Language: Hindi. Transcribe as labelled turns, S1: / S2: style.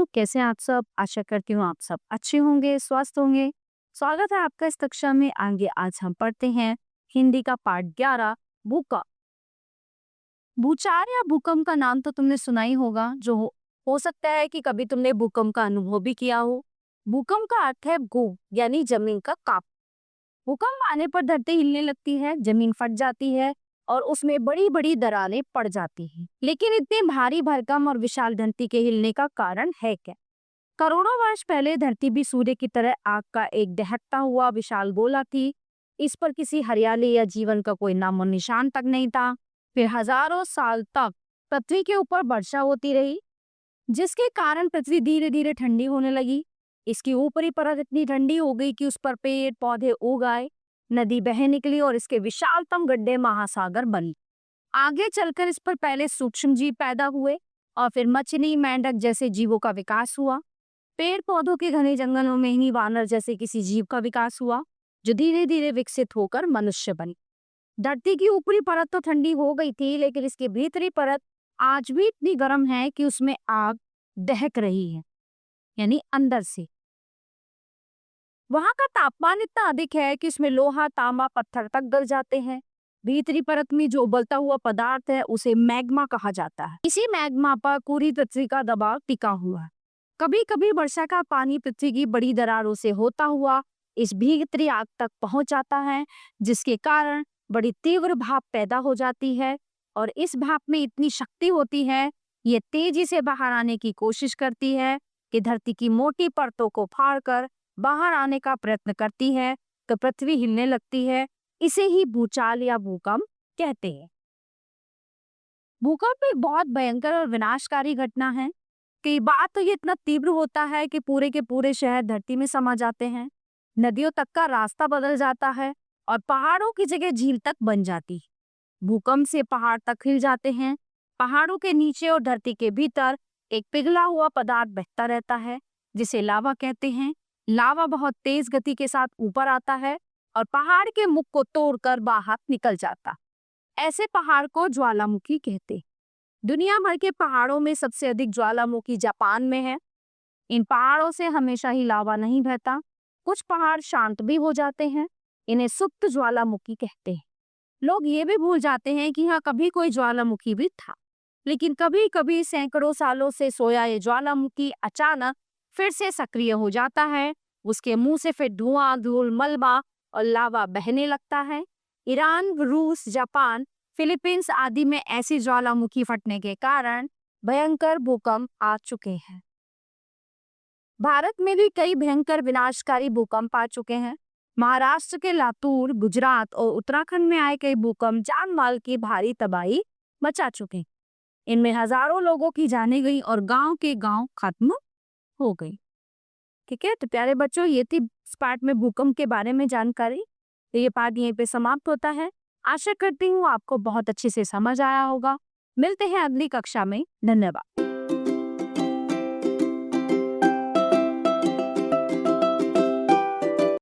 S1: बच्चों, कैसे हैं आप सब? आशा करती हूँ आप सब अच्छे होंगे, स्वस्थ होंगे। स्वागत है आपका इस कक्षा में। आगे आज हम पढ़ते हैं हिंदी का पाठ 11 भूकंप। भूचार या भूकंप का नाम तो तुमने सुना ही होगा, जो हो सकता है कि कभी तुमने भूकंप का अनुभव भी किया हो। भूकंप का अर्थ है भू यानी जमीन का कांप। भूकंप आने पर धरती हिलने लगती है, जमीन फट जाती है और उसमें बड़ी बड़ी दरारें पड़ जाती हैं। लेकिन इतनी भारी भरकम और विशाल धरती के हिलने का कारण है क्या? करोड़ों वर्ष पहले धरती भी सूर्य की तरह आग का एक दहकता हुआ विशाल गोला थी। इस पर किसी हरियाली या जीवन का कोई नामो निशान तक नहीं था। फिर हजारों साल तक पृथ्वी के ऊपर वर्षा होती रही, जिसके कारण पृथ्वी धीरे धीरे ठंडी होने लगी। इसकी ऊपरी परत इतनी ठंडी हो गई कि उस पर पेड़ पौधे उग आए, नदी बह निकली और इसके विशालतम गड्ढे महासागर बन। आगे चलकर इस पर पहले सूक्ष्म जीव पैदा हुए और फिर मछली, मेंढक जैसे जीवों का विकास हुआ। पेड़ पौधों के घने जंगलों में ही वानर जैसे किसी जीव का विकास हुआ, जो धीरे धीरे विकसित होकर मनुष्य बनी। धरती की ऊपरी परत तो ठंडी हो गई थी, लेकिन इसकी भीतरी परत आज भी इतनी गर्म है कि उसमें आग दहक रही है, यानी अंदर से। वहां का तापमान इतना अधिक है कि उसमें लोहा, तांबा, पत्थर तक गल जाते हैं। भीतरी परत में जो उबलता हुआ पदार्थ है उसे मैग्मा कहा जाता है। इसी मैग्मा पर पूरी पृथ्वी का दबाव टिका हुआ है। कभी कभी वर्षा का पानी पृथ्वी की बड़ी दरारों से होता हुआ इस भीतरी आग तक पहुंच जाता है, जिसके कारण बड़ी तीव्र भाप पैदा हो जाती है। और इस भाप में इतनी शक्ति होती है, ये तेजी से बाहर आने की कोशिश करती है कि धरती की मोटी परतों को फाड़कर बाहर आने का प्रयत्न करती है, तो पृथ्वी हिलने लगती है। इसे ही भूचाल या भूकंप कहते हैं। भूकंप एक बहुत भयंकर और विनाशकारी घटना है। कई बार तो ये इतना तीव्र होता है कि पूरे के पूरे शहर धरती में समा जाते हैं, नदियों तक का रास्ता बदल जाता है और पहाड़ों की जगह झील तक बन जाती है। भूकंप से पहाड़ तक हिल जाते हैं। पहाड़ों के नीचे और धरती के भीतर एक पिघला हुआ पदार्थ बहता रहता है, जिसे लावा कहते हैं। लावा बहुत तेज गति के साथ ऊपर आता है और पहाड़ के मुख को तोड़कर बाहर निकल जाता। ऐसे पहाड़ को ज्वालामुखी कहते हैं। दुनिया भर के पहाड़ों में सबसे अधिक ज्वालामुखी जापान में है। इन पहाड़ों से हमेशा ही लावा नहीं बहता, कुछ पहाड़ शांत भी हो जाते हैं। इन्हें सुप्त ज्वालामुखी कहते हैं। लोग ये भी भूल जाते हैं कि यहाँ कभी कोई ज्वालामुखी भी था, लेकिन कभी कभी सैकड़ों सालों से सोया ये ज्वालामुखी अचानक फिर से सक्रिय हो जाता है। उसके मुंह से फिर धुआं, धूल, मलबा और लावा बहने लगता है। ईरान, रूस, जापान, फिलीपींस आदि में ऐसी ज्वालामुखी फटने के कारण भयंकर भूकंप आ चुके हैं। भारत में भी कई भयंकर विनाशकारी भूकंप आ चुके हैं। महाराष्ट्र के लातूर, गुजरात और उत्तराखंड में आए कई भूकंप जान माल की भारी तबाही मचा चुके हैं। इनमें हजारों लोगों की जानें गई और गांव के गांव खत्म हो गई। ठीक है, तो प्यारे बच्चों, ये थी इस पाठ में भूकंप के बारे में जानकारी। तो ये पाठ यहीं पे समाप्त होता है। आशा करती हूँ आपको बहुत अच्छे से समझ आया होगा। मिलते हैं अगली कक्षा में। धन्यवाद।